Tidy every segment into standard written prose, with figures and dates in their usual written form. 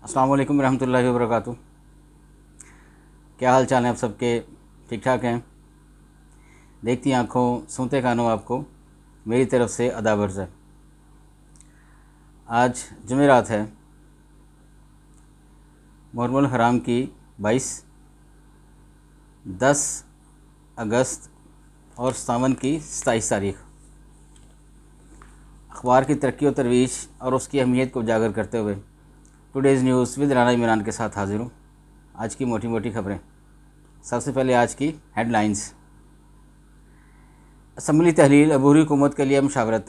अस्सलाम वालेकुम रहमतुल्लाहि व बरकातुहू। क्या हाल चाल है आप सबके? ठीक ठाक हैं? देखती आँखों सुनते कानों आपको मेरी तरफ़ से अदाब अर्ज़ है। आज जुमेरात है, मुहर्रमुल हराम की 10 अगस्त और सावन की 27 तारीख। अखबार की तरक्की और तरवीज और उसकी अहमियत को उजागर करते हुए today's news with Rana Imran के साथ हाजिर हूँ। आज की मोटी मोटी खबरें। सबसे पहले आज की हेडलाइंस। असम्बली तहलील अबूरी हुकूमत के लिए मुशावरत।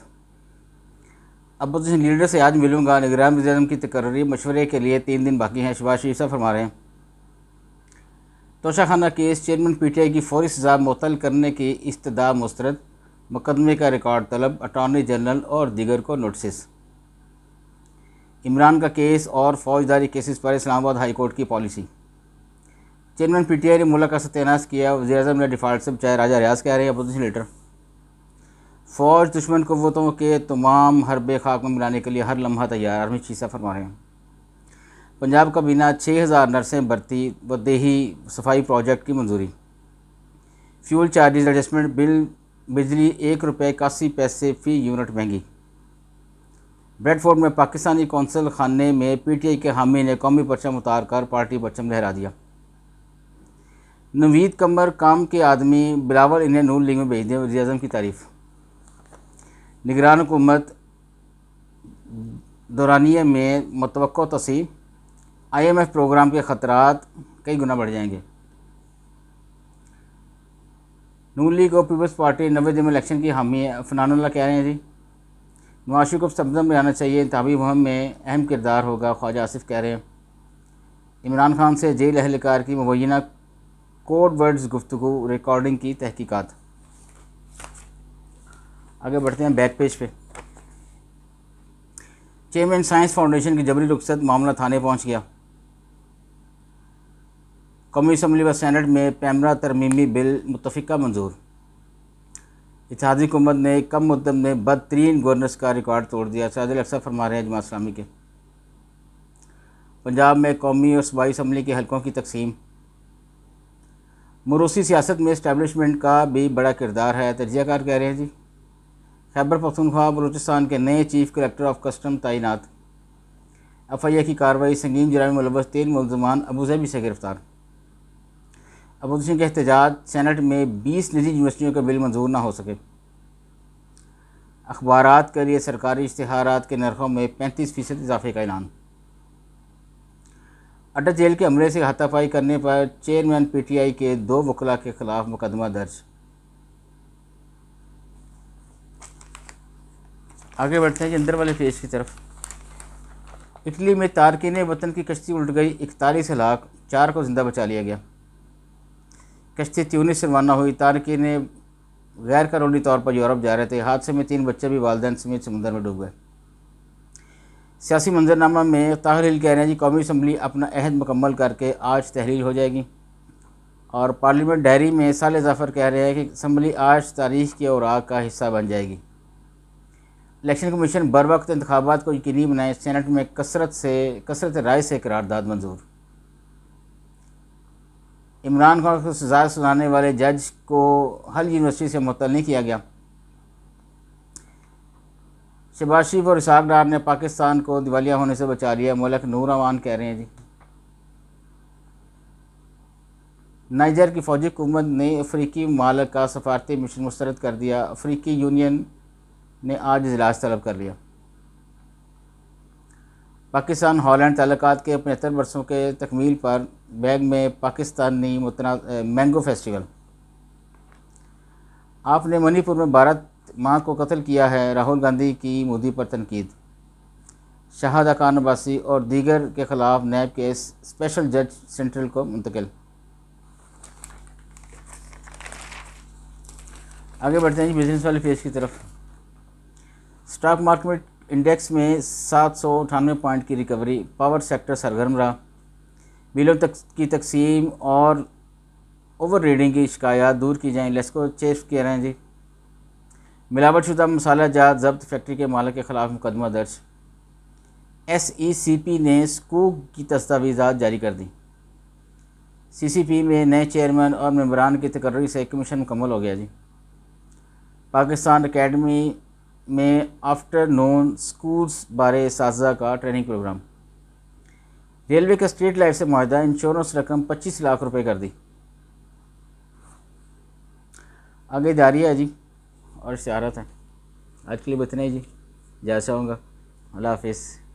अपोजिशन लीडर से आज मिलूंगा, निगरान वज़ीर-ए-आज़म की तकर्री मशवरे के लिए 3 दिन बाकी हैं, शहबाज शरीफ साहब फरमा रहे हैं। तोशाखाना केस चेयरमैन पीटीआई की फौरी सज़ा मुअत्तल करने की इस्तदा मुस्तरद, मुकदमे का रिकॉर्ड तलब, अटॉर्नी जनरल और दीगर को नोटिस। इमरान का केस और फौजदारी केसेस पर इस्लामाबाद हाई कोर्ट की पॉलिसी। चेयरमैन पीटीआई ने मुल्क का सत्यानाश किया, वज़ीर-ए-आज़म ने डिफ़ॉल्ट से बचाया, राजा रियाज कह रहे हैं अपोजिशन लीडर। फ़ौज दुश्मन क़ुव्वतों के तमाम हरबे खाक में मिलाने के लिए हर लम्हा तैयार, आर्मी चीफ साहब फरमा रहे हैं। पंजाब काबीना 6000 नर्सें भर्ती व देही सफाई प्रोजेक्ट की मंजूरी। फ्यूल चार्जेज एडजस्टमेंट बिल, बिजली ₹1.81 फ़ी यूनिट महंगी। ब्रेडफोर्ड में पाकिस्तानी कौंसल खाने में पीटीआई के हामी ने कौमी परचम उतार कर पार्टी परचम लहरा दिया। नवीद कमर काम के आदमी, बिलावल इन्हें नून लीग में भेज दें, वज़ीर-ए-आज़म की तारीफ। निगरान हुकूमत दौरानिये में मुतवक्को तसीह, IMF प्रोग्राम के ख़तरात कई गुना बढ़ जाएंगे। नून लीग और पीपल्स पार्टी 90 दिन में इलेक्शन की हामी है, फनानुल्लाह कह रहे हैं जी। नवाज शरीफ को सब्ज़म में आना चाहिए, इंतखाबी मुहिम में अहम किरदार होगा, ख्वाजा आसिफ कह रहे हैं। इमरान खान से जेल एहलकार की मुबैना कोड वर्ड्स गुफ्तगू रिकॉर्डिंग की तहकीकात। आगे बढ़ते हैं बैक पेज पे। चेयरमैन साइंस फाउंडेशन की जबरी रुखसत, मामला थाने पहुंच गया। कौमी असम्बली व सेनेट में पैमरा तरमीमी बिल मुत्तफ़िका मंजूर। इत्तेहादी हुकूमत ने कम मुद्दत में बदतरीन गवर्नर्स का रिकॉर्ड तोड़ दिया, साजिद अक्सर फरमा रहे हैं जमात इस्लामी के। पंजाब में कौमी और सूबाई असम्बली के हलकों की तकसीम। मुरूसी सियासत में इस्टेब्लिशमेंट का भी बड़ा किरदार है, तजियाकार कह रहे हैं जी। खैबर पख्तूनख्वा बलूचिस्तान के नए चीफ कलेक्टर ऑफ कस्टम तैनात। FIA की कार्रवाई, संगीन जुर्म में मुलव्वस 3 मुल्ज़मान अबूज़बी से गिरफ्तार। अपोजिशन के एहतजाज, सेनेट में 20 निजी यूनिवर्सिटियों का बिल मंजूर ना हो सके। अखबारात के लिए सरकारी इश्तिहारात के नरखों में 35% इजाफे का ऐलान। अटक जेल के अमले से हाथापाई करने पर चेयरमैन पीटीआई के 2 वकला के खिलाफ मुकदमा दर्ज। आगे बढ़ते हैं अंदर वाले पेज की तरफ। इटली में तारकीन वतन की कश्ती उल्ट गई, 41 हलाक, 4 को जिंदा बचा लिया गया। कश्ती ट्यूनिस से रवाना हुई, तारकीन गैर कानूनी तौर पर यूरोप जा रहे थे। हादसे में 3 बच्चे भी वालिदैन समेत समुद्र में डूब गए। सियासी मंजरनामा में ताहिर हिल कह रहे हैं जी, कौमी असम्बली अपना अहद मुकम्मल करके आज तहलील हो जाएगी। और पार्लियामेंट डायरी में साले जाफ़र कह रहे हैं कि असम्बली आज तारीख के औराक का हिस्सा बन जाएगी। इलेक्शन कमीशन बर वक्त इंतखाबात को यकीनी बनाए, सेनेट में कसरत राय से करारदाद मंजूर। इमरान खान को सज़ा सुनाने वाले जज को हल यूनिवर्सिटी से मुअत्तल नहीं किया गया। शहबाज शरीफ और इसाक डार ने पाकिस्तान को दिवालिया होने से बचा लिया, मौलक नूर अमान कह रहे हैं जी। नाइजर की फ़ौजी हुकूमत ने अफ्रीकी ममालिक का सफारती मिशन मुस्तरद कर दिया। अफ्रीकी यूनियन ने आज इजलास तलब कर लिया। पाकिस्तान हॉलैंड ताल्लुकात के 75 वर्षों के तकमील पर बैग में पाकिस्तानी मैंगो फेस्टिवल। आपने मणिपुर में 12 माँ को कत्ल किया है, राहुल गांधी की मोदी पर तनकीद। शहादा खान अब्बासी और दीगर के खिलाफ नैब केस स्पेशल जज सेंट्रल को मुंतकिल। आगे बढ़ते हैं बिजनेस वाले पेज की तरफ। स्टॉक मार्केट इंडेक्स में 798 पॉइंट की रिकवरी, पावर सेक्टर सरगर्म रहा। बिलों की तकसीम और ओवर रीडिंग की शिकायत दूर की जाएँ, लेस्को चीफ कह रहे हैं जी। मिलावटशुदा मसाला जात जब्त, फैक्ट्री के मालिक के खिलाफ मुकदमा दर्ज। SECP ने स्कूक की दस्तावेज़ात जारी कर दी। CCP में नए चेयरमैन और मेंबरान की तकर्री से कमीशन मुकम्मल हो गया जी। पाकिस्तान अकेडमी में आफ्टरनून स्कूल्स बारे इसातिज़ा का ट्रेनिंग प्रोग्राम। रेलवे का स्ट्रीट लाइट से मुआहदा, इंश्योरेंस रकम 25 लाख रुपए कर दी। आगे दारिया है जी और इशारत है। आज के लिए इतना ही जी, जा चाहूँगा। अल्लाह हाफिज़।